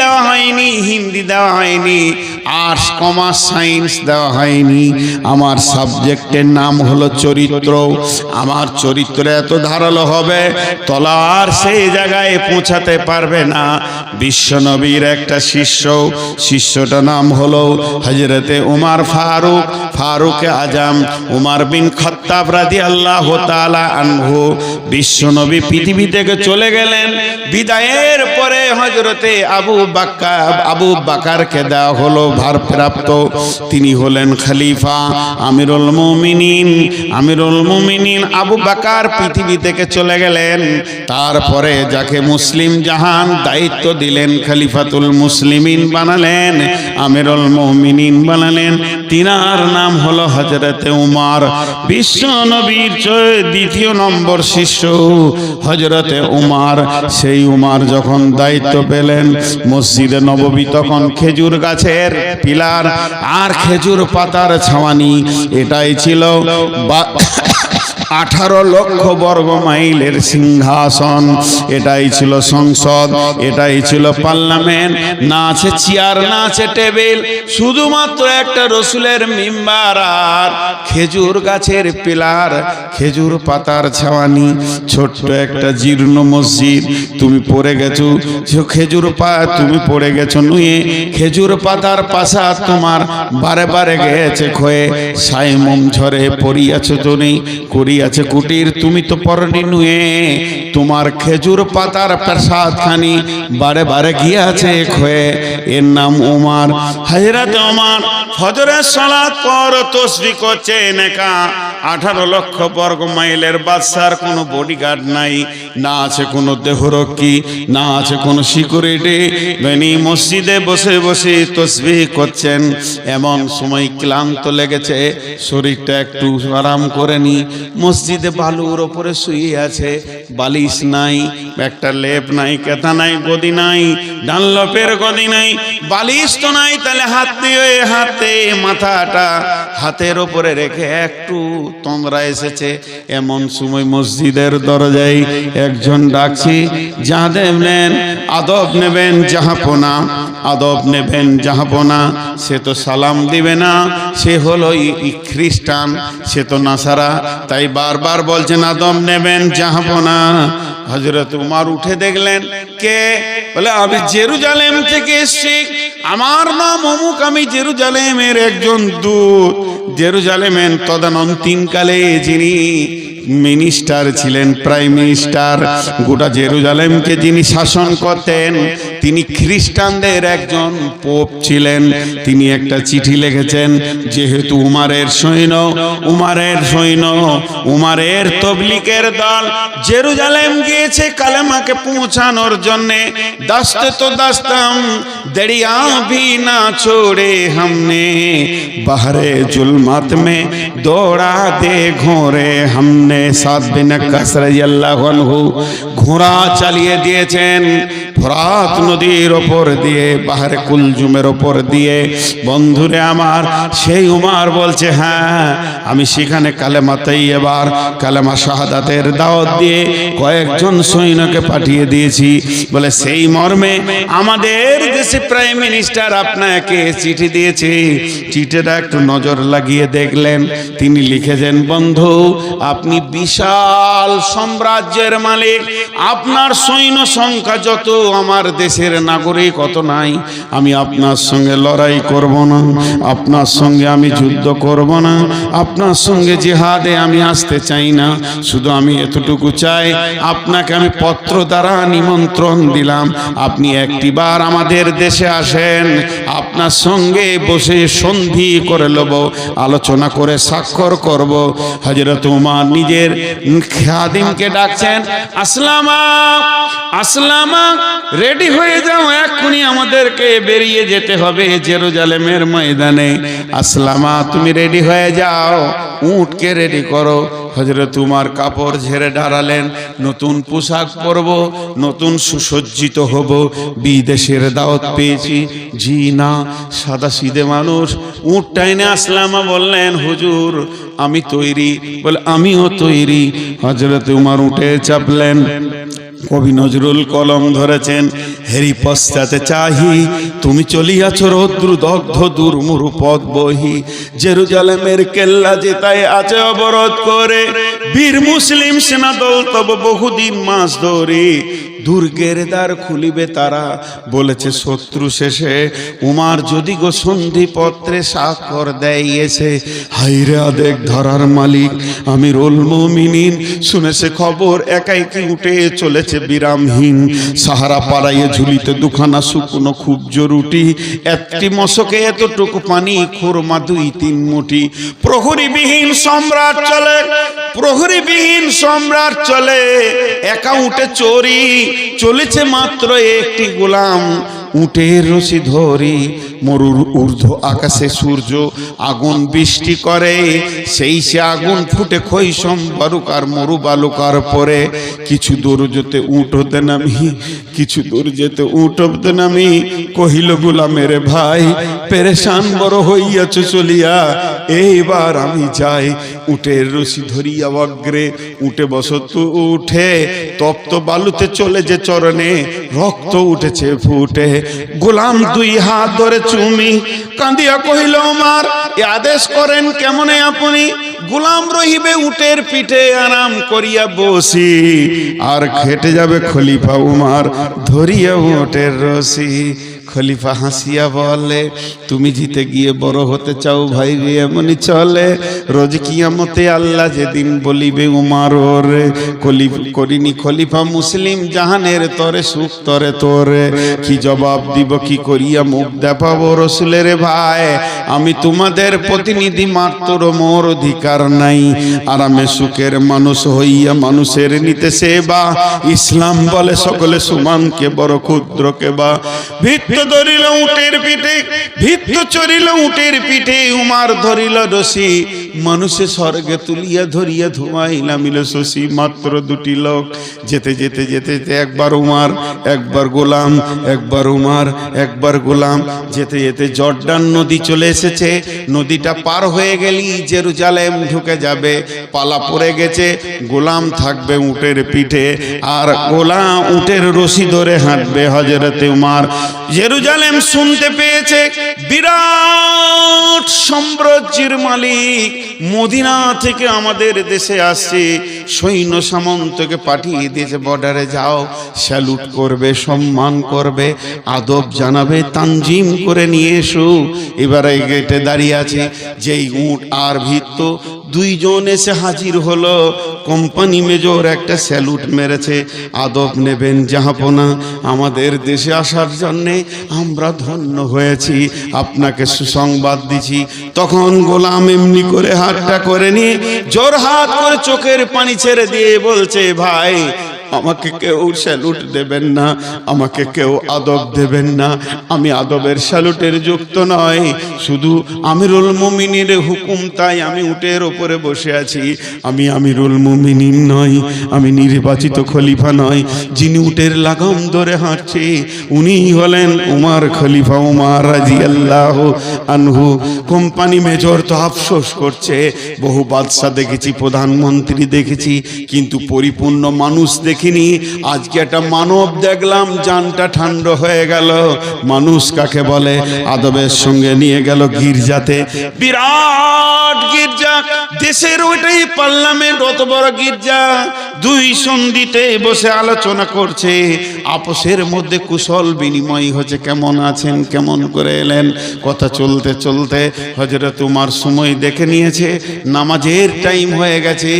দেওয়া হয়নি, হিন্দি দেওয়া হয়নি, আর্টস কমার্স সায়েন্স দেওয়া হয়নি। আমার সাবজেক্টের নাম হলো চরিত্র। আমার চরিত্র এত ধারালো হবে তলোয়ার সেই জায়গায় পৌঁছাতে পারবে না। বিশ্বনবীর একটা শিষ্যটার নাম হলো হযরতে উমর ফারুক আজম, উমর বিন খাত্তাব রাদিয়াল্লাহু তাআলা আনহু। বিশ্বনবী পৃথিবী থেকে চলে গেলেন, বিদায়ের পরে হযরতে আবু বকরকে দেওয়া হলো ভারপ্রাপ্ত। তিনি হলেন খলিফা, আমিরুল মুমিনিন আবু বকর পৃথিবী থেকে চলে গেলেন। তারপরে যাকে মুসলিম জাহান দায়িত্ব দিলেন, খলিফাতুল মুসলিমিন বানালেন, আমিরুল মুমিনিন বানালেন, তিনার নাম হলো হযরতে উমর। বিশ্ব নবীর দ্বিতীয় নম্বর শিষ্য হযরতে উমর। সেই উমর যখন দায়িত্ব পেলেন, মসজিদে নববী তখন খেজুর গাছের পিলার আর খেজুর পাতার ছাওয়ানি। এটাই ছিল 18 লক্ষ বর্গ মাইলের সিংহাসন। এটাই ছিল সংসদ, এটাই ছিল পার্লামেন্ট। না আছে চেয়ার, না আছে টেবিল, শুধুমাত্র একটা রসুলের মিম্বার আর খেজুর গাছের পিলার, খেজুর পাতার ছাওয়ানি। ছোট্ট একটা জীর্ণ মসজিদ। তুমি পড়ে গেছো তুমি পড়ে গেছো নুয়ে, খেজুর পাতার পাশা তোমার বারে বারে গেছে ক্ষয়ে, সাইমম ঝরে পড়িয়াছো তুমি, করিয়াছে কুটির, তুমি তো পরনি নুয়ে, তোমার খেজুর পাতার প্রসাদ খানি বারে বারে গিয়াছে ক্ষয়ে। এর নাম উমর। হযরত উমর ফজরের সালাত পর তাসবিহ করছেন একা। 18 লক্ষ বর্গ মাইলের বাদশার কোনো বডিগার্ড নাই, না আছে কোনো দেহরক্ষী, না আছে কোনো সিকিউরিটি। বেনি মসজিদে বসে বসে তাসবিহ করছেন। এমন সময় ক্লান্ত লেগেছে, শরীরটা একটু আরাম করে নি। মসজিদে বালুর ওপরে শুয়ে আছে, বালিশ নাই, একটা লেপ নাই, কেতা নাই, গদি নাই, ডানলপের গদি নাই, বালিশ তো নাই। তাহলে হাতে মাথাটা হাতের ওপরে রেখে একটু তোমরা এসেছে। এমন সময় মসজিদের দরজায় একজন ডাকছি, আদব নেবেন জাহাপনা। সে তো সালাম দিবে না, সে হলো খ্রিস্টান, সে তো নাসারা, তাই বারবার বলছেন আদব নেবেন জাহাপনা। হযরত উমর উঠে দেখলেন, কে? বলে আমি জেরুজালেম থেকে এসেছি, আমার নাম অমুক, আমি জেরুজালেমের একজন দূত। জেরুজালেমের তদানীন্তনকালে যিনি মিনিস্টার ছিলেন, প্রাইম মিনিস্টার, গোটা জেরুজালেমকে যিনি শাসন করতেন, তিনি খ্রিস্টানদের একজন পোপ ছিলেন। তিনি একটা চিঠি লিখেছেন, যেহেতু উমারের তবলিগের দল জেরুজালেম গিয়েছে কালেমাকে পৌঁছানোর জন্যে, দাস্তে তো দাস্তাম দরিয়া ভি না ছোড়ে हमने, बहरे जुल्मत में दौड़ा दे घोड़े हमने। সাদ বিন কাস রাদিয়াল্লাহু আনহু ঘোড়া চালিয়ে দিয়েছেন ফোরাত নদীর ওপর দিয়ে, বাহরে কুলজুমের ওপর দিয়ে। বন্ধুরে আমার, সেই উমর বলছে, হ্যাঁ আমি সেখানে কালেমা তাইয়্যিবার, কালেমা শাহাদাতের দাওয়াত দিয়ে কয়েকজন সৈন্যকে পাঠিয়ে দিয়েছি। বলে সেই মর্মে আমাদের দেশে প্রাইম মিনিস্টার আপনাকে চিঠি দিয়েছে। চিঠিটা একটু নজর লাগিয়ে দেখলেন, তিনি লিখেছেন, বন্ধু আপনি বিশাল সাম্রাজ্যের মালিক, আপনার সৈন্য সংখ্যা যত আমার দেশের নাগরিক অত নাই। আমি আপনার সঙ্গে লড়াই করব না, আপনার সঙ্গে আমি যুদ্ধ করব না, আপনার সঙ্গে জিহাদে আমি আসতে চাই না। শুধু আমি এতটুকু চাই, আপনাকে আমি পত্র দ্বারা নিমন্ত্রণ দিলাম, আপনি একটিবার আমাদের দেশে আসেন, আপনার সঙ্গে বসে সন্ধি করে নেব, আলোচনা করে স্বাক্ষর করব। হযরত উমর নিজের খাদিমকে ডাকছেন, আসলামা রেডি হয়ে যাও, এক্ষুনি আমাদেরকে বেরিয়ে যেতে হবে জেরুজালেমের ময়দানে। আসলামা তুমি রেডি হয়ে যাও, উটকে রেডি করো। হযরত উমর কাপড় ঝেড়ে দাঁড়ালেন, নতুন পোশাক পরব, নতুন সুসজ্জিত হব, বিদেশের দাওয়াত পেয়েছি। জি না, সাদা সিধে মানুষ। উট টাইনে আসলামা বললেন, হুজুর আমি তৈরি। বলে আমিও তৈরি। হযরত উমর উঠে চাপলেন। কবি নজরুল কলম ধরেছেন, হেরি পশ্চাতে চাহি তুমি চলিয়াছ রৌদ্র দগ্ধ দুর্মুরু পথ বহি। জেরুজালেমের কেল্লা যেতায় আছে অবরোধ করে, বীর মুসলিম সেনা দল তব বহুদিন মাস ধরে। দুর্গের দ্বার খুলিবে তারা, বলেছে শত্রু শেষে। উমার যদি গো সন্ধি পত্রে স্বাক্ষর দেয় এসে। হাইরে আদেক ধরার মালিক আমিরুল মুমিনিন, শুনেছে খবর একাই কি উঠে চলেছে বিরামহীন। সাহারা পাড়াইয়ে ঝুলিতে দুখানা শুকনো ক্ষুব্জ রুটি, একটি মশকে এতটুকু পানি, খুরমা 2-3 মুঠি। প্রহরীবিহীন সম্রাট চলে, প্রহরীবিহীন সম্রাট চলে, একা উঠে চোরি। চলেছে মাত্র একটি গোলাম, উটের রশি ধরি। মরুর ঊর্ধ্ব আকাশে সূর্য আগুন বৃষ্টি করে, সেই সে আগুন ফুটে খৈশম বালুকার মরু বালুকার পরে। কিছু দূর যেতে উট হতে নামি, কিছু দূর যেতে উট হতে নামি। কহিল গোলামের ভাই, পেরেশান বড় হইয়াছ চলিয়া, এইবার আমি যাই। উটের রশি ধরিয়া অগ্রে উঠে বসত উঠে, তপ্ত বালুতে চলে যে চরণে রক্ত উঠেছে ফুটে। গোলাম 2 হাত ধরে চুমি কাঁদিয়া কহিল উমার, এ আদেশ করেন কেমনে আপনি? গোলাম রহিবে উটের পিঠে আরাম করিয়া বসি, আর খেটে যাবে খলিফা উমার ধরিয়া উটের রশি। খলিফা হাসিয়া বলে, তুমি জিতে গিয়ে বড় হতে চাও ভাই রে, এমনি চলে। রোজ কিয়ামতে আল্লাহ যেদিন বলিবে উমার ওরে, করিনি খলিফা মুসলিম জাহানের তরে সুখ তরে তোরে। কি জবাব দিব, কি করিয়া মুখ দেখাবো রসুলের ভাই? আমি তোমাদের প্রতিনিধি মাত্র, মোর অধিকার নাই। আরামে সুখের মানুষ হইয়া মানুষের নিতে সেবা। ইসলাম বলে সকলে সমান, কে বড় ক্ষুদ্র কে বা। ভিত্ত ধরিল উটের পিঠে, ভিত্ত চড়িল উটের পিঠে। উমার ধরিল রশি, মানুষে স্বর্গে তুলিয়া ধরিয়া ধোঁয়াই নামিল শশী। মাত্র 2টি লোক, যেতে যেতে যেতে যেতে একবার উমার একবার গোলাম, একবার উমার একবার গোলাম। যেতে যেতে জর্ডান নদী চলে এসেছে। নদীটা পার হয়ে গেলি জেরুজালেম ঢুকে যাবে। পালা পড়ে গেছে, গোলাম থাকবে উটের পিঠে, আর গোলাম উটের রশি ধরে হাঁটবে হযরতে উমার। জেরুজালেম শুনতে পেয়েছে বিরাট সাম্রাজ্যের মালিক মদিনা থেকে আমাদের দেশে আসছে। সৈন্য সামন্তকে পাঠিয়ে দিয়েছে, বর্ডারে যাও, স্যালুট করবে, সম্মান করবে, আদব জানাবে, তানজিম করে নিয়ে এসো। এবারে গেটে দাঁড়িয়ে আছে যেই উট আর ভিত্ত, 2 জন এসে হাজির হলো। কোম্পানি মেজর একটা স্যালুট মেরেছে, আদব নেবেন জাহাপনা, আমাদের দেশে আসার জন্যে আমরা ধন্য হয়েছি, আপনাকে সুসংবাদ দিছি। তখন গোলাম এমনি করে হাতটা করে নিয়ে জোর হাত করে চোখের পানি ছেড়ে দিয়ে বলছে, ভাই আমাকে কেউ স্যালুট দেবেন না, আমাকে কেউ আদব দেবেন না। আমি আদবের স্যালুটের যুক্ত নয়, শুধু আমিরুল মুমিনের হুকুম, তাই আমি উটের ওপরে বসে আছি। আমি আমিরুল মুমিনিন নই, আমি নির্বাচিত খলিফা নয়। যিনি উটের লাগাম ধরে হাঁটছে উনি হলেন উমার, খলিফা উমার রাদিয়াল্লাহু আনহু। কোম্পানি মেজর তো আফসোস করছে, বহু বাদশা দেখেছি, প্রধানমন্ত্রী দেখেছি, কিন্তু পরিপূর্ণ মানুষ দেখিনি। আজকে একটা মানব দেখলাম, জানটা ঠান্ডা হয়ে গেল। মানুষ কাকে বলে? আদবের সঙ্গে নিয়ে গেল গির্জাতে, বিরাট গির্জা, দেশের ওইটাই পার্লামেন্ট, অত বড় গির্জা। 2 সন্ধিতে বসে আলোচনা করছে, আপসের মধ্যে কুশল বিনিময় হচ্ছে, কেমন আছেন, কেমন করে এলেন। কথা চলতে চলতে হযরত উমার সময় দেখে নিয়েছে, নামাজের টাইম হয়ে গেছে।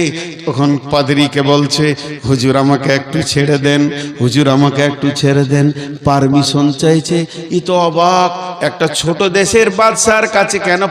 তখন পাদ্রীকে বলছে, হুজুর আমাকে একটু ছেড়ে দেন, হুজুর আমাকে একটু ছেড়ে দেন, পারমিশন চাইছে। ই তো অবাক, একটা ছোট দেশের বাদশার কাছে কেন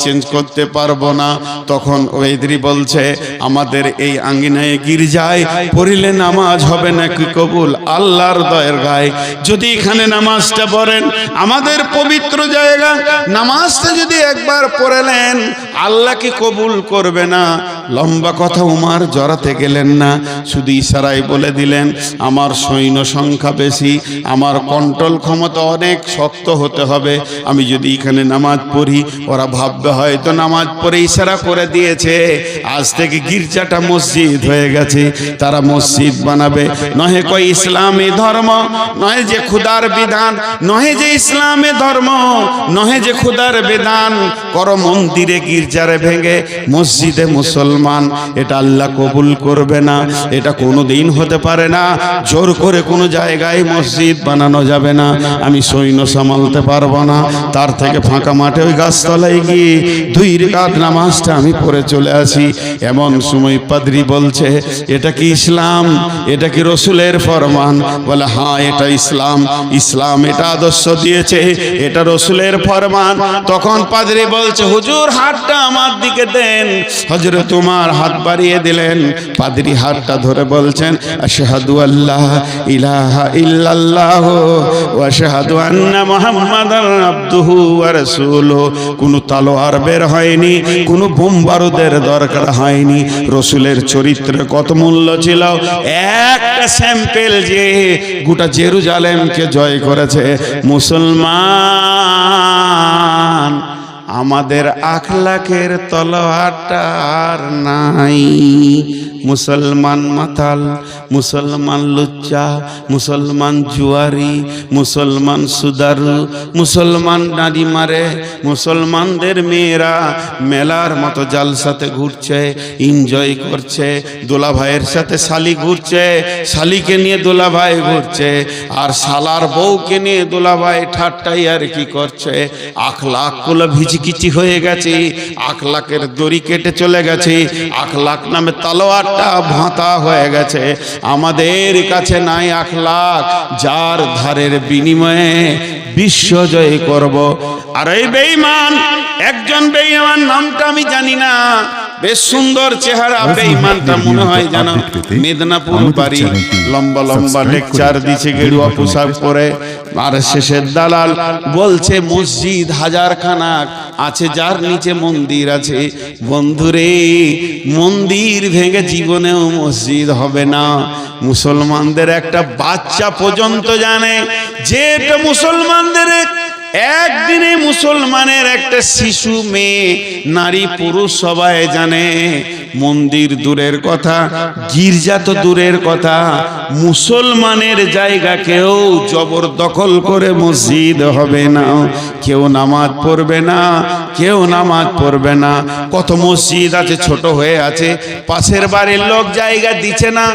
চেঞ্জ করতে পারবো না। তখন ওয়েদরি বলছে আমাদের এই আঙ্গিনায় গির্জায় পড়িলে নামাজ হবে নাকি কবুল? আল্লাহর দয়ের গায়ে যদি এখানে নামাজটা পড়েন, আমাদের পবিত্র জায়গা, নামাজটা যদি একবার পড়লেন আল্লাহ কি কবুল করবে না? লম্বা কথা উমার জড়াতে গেলেন না, শুধু ইশারায় বলে দিলেন আমার সৈন্য সংখ্যা বেশি, আমার কন্ট্রোল ক্ষমতা অনেক শক্ত হতে হবে। আমি যদি এখানে নামাজ পড়ি ওরা ভাববে হয়তো নামাজ পড়ে ইশারা করে দিয়েছে, আজ থেকে গির্জাটা মসজিদ হয়ে গেছে, তারা মসজিদ বানাবে। নহে কই ইসলামী ধর্ম, নহে যে খুদার বিধান, নহে যে ইসলামী ধর্ম, নহে যে খুদার বিধান, করো মন্দিরে গির্জারে ভেঙে মসজিদে মুসলমান। এটা আল্লাহ কবুল করবে না, এটা কোনোদিন হতে পারে না। জোর করে কোনো জায়গায় মসজিদ বানানো যাবে না। আমি সৈন্য সামালতে পারবো না, তার থেকে ফাঁকা মাঠে ওই গাছতলায় গিয়ে 2 রাকাত নামাজটা আমি পড়ে চলে আসি। এমন সময় পাদ্রী বলছে এটা কি ইসলাম? এটা কি রসুলের ফরমান? বলে হ্যাঁ এটা ইসলাম, ইসলাম এটা আদর্শ দিয়েছে, এটা রসুলের ফরমান। তখন পাদ্রী বলছে হুজুর হাতটা আমার দিকে দেন। হযরত তোমার হাত বাড়িয়ে দিলেন, পাদ্রী হাতটা ধরে বলছেন আশহাদু আল্লাহ ইলাহা ইল্লাল্লাহ ওয়া আশহাদু আন্না মুহাম্মাদার আবদুহু ওয়া রাসূলুহু। কোনো তলোয়ার বের হয়নি, কোনো বোম বারুদের দরকার হয়নি। রসুলের চরিত্রে কত মূল্য ছিল, একটা স্যাম্পেল যে গোটা জেরুজালেমকে জয় করেছে। মুসলমান আমাদের আখলাকের তলোয়ারটা আর নাই। মুসলমান মাতাল, মুসলমান লুচ্চা, মুসলমান জুয়ারি, মুসলমান সুদারু, মুসলমান নারী মারে, মুসলমানদের মেয়েরা মেলার মতো জালসাতে ঘুরছে, এনজয় করছে, দোলা ভাইয়ের সাথে শালি ঘুরছে, শালিকে নিয়ে দোলা ভাই ঘুরছে, আর শালার বউকে নিয়ে দোলা ভাই ঠাট্টাই আর কি করছে। আখলাক গুলো ভিজিকিচি হয়ে গেছে, আখলাকের দড়ি কেটে চলে গেছে, আখলাক নামে তলোয়ার ভাতা হয়ে গেছে। আমাদের কাছে নাই আখলাক, যার ধারের বিনিময়ে বিশ্ব জয় করব। আর এই বেঈমান, একজন বেঈমান নামটা আমি জানি না, বেশ সুন্দর চেহারা বেঈমানটা, মনে হয় জানো মেদিনীপুর বাড়ি, লম্বা লম্বা লেকচার দিচ্ছে গেরুয়া পোশাক পরে। আর শেষের দালাল বলছে মসজিদ 1000 খানা আছে, যার নিচে মন্দির আছে। বন্ধুরে মন্দির ভেঙে জীবনেও মসজিদ হবে না। মুসলমানদের একটা বাচ্চা পর্যন্ত জানে যে এটা মুসলমানদের, একদিনে মুসলমানের একটা শিশু, মেয়ে, নারী, পুরুষ সবাই জানে। মন্দির দূরের কথা, গির্জা তো দূরের কথা, মুসলমানের জায়গা কেউ জবরদখল করে মসজিদ হবে না। কেউ নামাজ পড়বে না, কেউ নামাজ পড়বে না। কত মসজিদ আছে ছোট হয়ে আছে, পাশের বাড়ির লোক জায়গা দিচ্ছে না,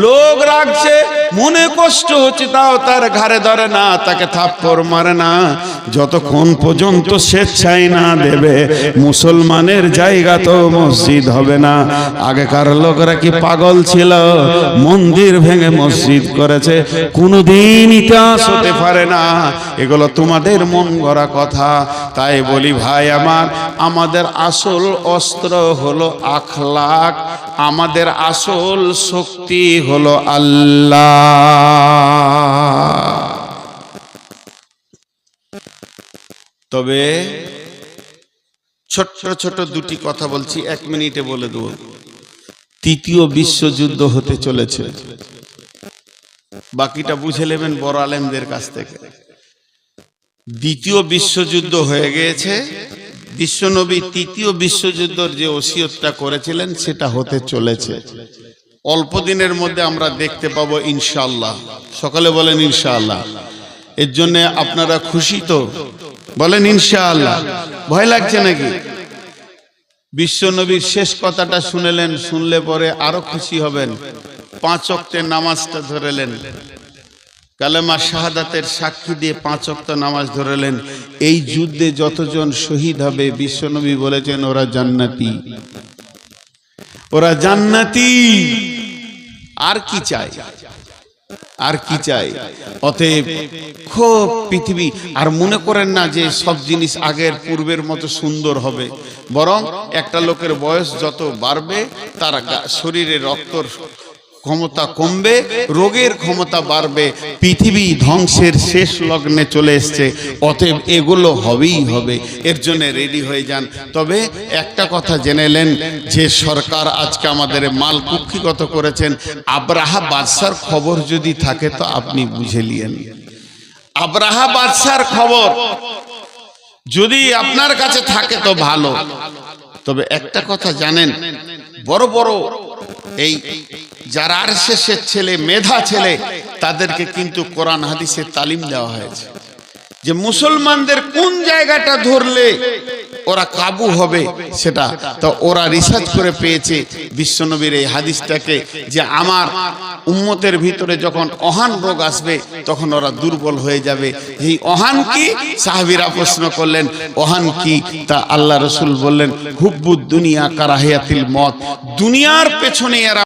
লোক রাখছে, মনে কষ্ট হচ্ছে, তাও তার ঘাড়ে ধরে না, তাকে থাপ্পড় মারে না, যতক্ষণ পর্যন্ত স্বেচ্ছায় না দেবে মুসলমানের জায়গা তো মসজিদ হবে না। আগেকার লোকরা কি পাগল ছিল? মন্দির ভেঙে মসজিদ করেছে, কোনোদিন ইতিহাস হতে পারে না। এগুলো তোমাদের মন গড়া কথা। তাই বলি ভাই আমার, আমাদের আসল অস্ত্র হলো আখলাক, আমাদের আসল শক্তি হলো আল্লাহ। তবে ছোট্ট ছোট 2টি কথা বলছি, 1 মিনিটে বলে দেব। 3য় বিশ্বযুদ্ধ হতে চলেছে, বাকিটা বুঝে নেবেন বড় আলেমদের কাছ থেকে। 2য় বিশ্বযুদ্ধ হয়ে গিয়েছে, বিশ্বনবী 3য় বিশ্বযুদ্ধের যে ওসিয়তটা করেছিলেন সেটা হতে চলেছে। অল্প দিনের মধ্যে আমরা দেখতে পাবো ইনশাআল্লাহ। সকালে বলেন ইনশাআল্লাহ। এর জন্য আপনারা খুশি তো? বলেন ইনশাআল্লাহ। ভয় লাগছে নাকি? বিশ্বনবীর শেষ কথাটা শুনলেন, শুনলে পরে আরো খুশি হবেন। 5 ওয়াক্তের নামাজটা ধরেলেন, কালেমা শাহাদাতের সাক্ষী দিয়ে 5 ওয়াক্ত নামাজ ধরেলেন। এই যুদ্ধে যতজন শহীদ হবে বিশ্বনবী বলেছেন ওরা জান্নাতি, ওরা জান্নাতি। আর কি চাই? আর কি চাই? অতএব খুব পৃথিবী আর মনে করেন না যে সব জিনিস আগের পূর্বের মতো সুন্দর হবে, বরং একটা লোকের বয়স যত বাড়বে তার শরীরে রক্তর ক্ষমতা কমবে, রোগের ক্ষমতা বাড়বে, পৃথিবী ধ্বংসের শেষ লগ্নে চলে এসছে। অতএব এগুলো হবেই হবে, এর জন্য রেডি হয়ে যান। তবে একটা কথা জেনেলেন যে সরকার আজকে আমাদের মাল কুক্ষিগত করেছেন। আব্রাহা বাদশার খবর যদি থাকে তো আপনি বুঝে নিয়েন, আব্রাহা বাদশার খবর যদি আপনার কাছে থাকে তো ভালো। তবে একটা কথা জানেন, বড় বড় এই যারা আরশেসের ছেলে, মেধা ছেলে, তাদেরকে কিন্তু কোরআন হাদিসের তালিম দেওয়া হয়েছে যে মুসলমানদের কোন জায়গাটা ধরলে ওরা কাবু হবে সেটা। তো ওরা রিসার্চ করে পেয়েছে বিশ্বনবীর এই হাদিসটাকে, যে আমার উম্মতের ভিতরে যখন অহান রোগ আসবে তখন ওরা দুর্বল হয়ে যাবে। এই অহান কি? সাহাবীরা প্রশ্ন করলেন অহান কি? তা আল্লাহ রাসূল বললেন হুব্বুদ দুনিয়া কারাহিয়াতিল মত, দুনিয়ার পেছনে এরা